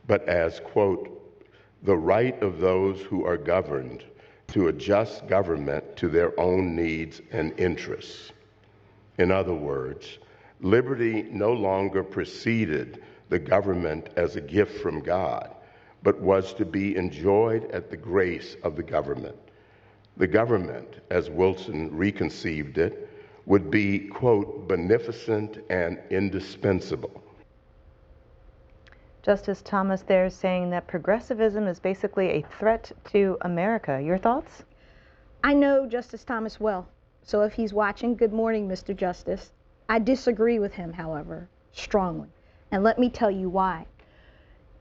but as, quote, the right of those who are governed to adjust government to their own needs and interests. In other words, liberty no longer preceded the government as a gift from God, but was to be enjoyed at the grace of the government. The government, as Wilson reconceived it, would be, quote, beneficent and indispensable. Justice Thomas there is saying that progressivism is basically a threat to America. Your thoughts? I know Justice Thomas well, so if he's watching, good morning, Mr. Justice. I disagree with him, however, strongly, and let me tell you why.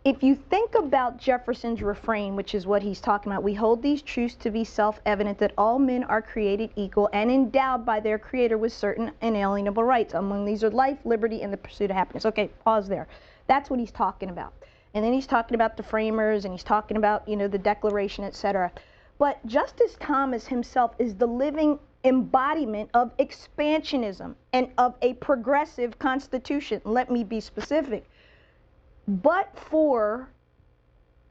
If you think about Jefferson's refrain, which is what he's talking about, we hold these truths to be self-evident that all men are created equal and endowed by their Creator with certain inalienable rights. Among these are life, liberty, and the pursuit of happiness. Okay, pause there. That's what he's talking about. And then he's talking about the framers, and he's talking about, the Declaration, etc. But Justice Thomas himself is the living embodiment of expansionism and of a progressive constitution. Let me be specific. But for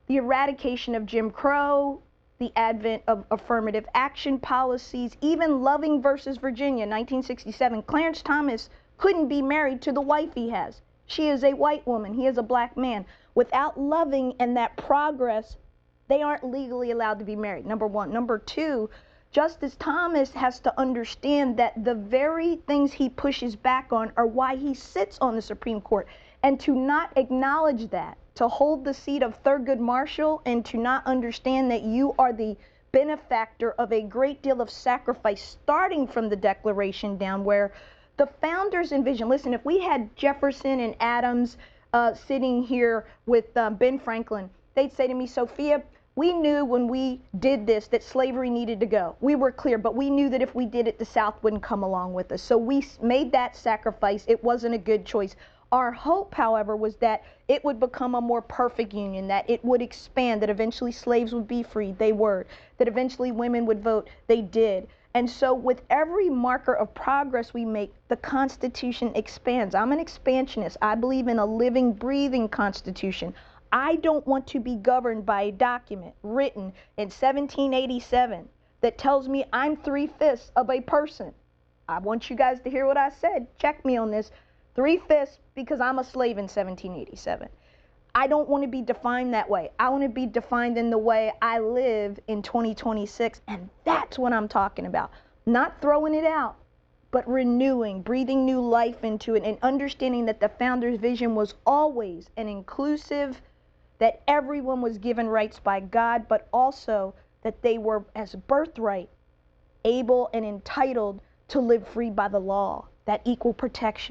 the eradication of Jim Crow, the advent of affirmative action policies, even Loving versus Virginia, 1967, Clarence Thomas couldn't be married to the wife he has. She is a white woman. He is a black man. Without Loving and that progress, they aren't legally allowed to be married, number one. Number two, Justice Thomas has to understand that the very things he pushes back on are why he sits on the Supreme Court. And to not acknowledge that, to hold the seat of Thurgood Marshall and to not understand that you are the benefactor of a great deal of sacrifice starting from the Declaration down, where the founders envisioned, listen, if we had Jefferson and Adams sitting here with Ben Franklin, they'd say to me, Sophia, we knew when we did this that slavery needed to go. We were clear, but we knew that if we did it, the South wouldn't come along with us. So we made that sacrifice. It wasn't a good choice. Our hope, however, was that it would become a more perfect union, that it would expand, that eventually slaves would be freed. They were. That eventually women would vote. They did. And so with every marker of progress we make, the Constitution expands. I'm an expansionist. I believe in a living, breathing Constitution. I don't want to be governed by a document written in 1787 that tells me I'm 3/5 of a person. I want you guys to hear what I said. Check me on this. 3/5 because I'm a slave in 1787. I don't want to be defined that way. I want to be defined in the way I live in 2026, and that's what I'm talking about. Not throwing it out, but renewing, breathing new life into it, and understanding that the founder's vision was always an inclusive, that everyone was given rights by God, but also that they were, as birthright, able and entitled to live free by the law, that equal protection.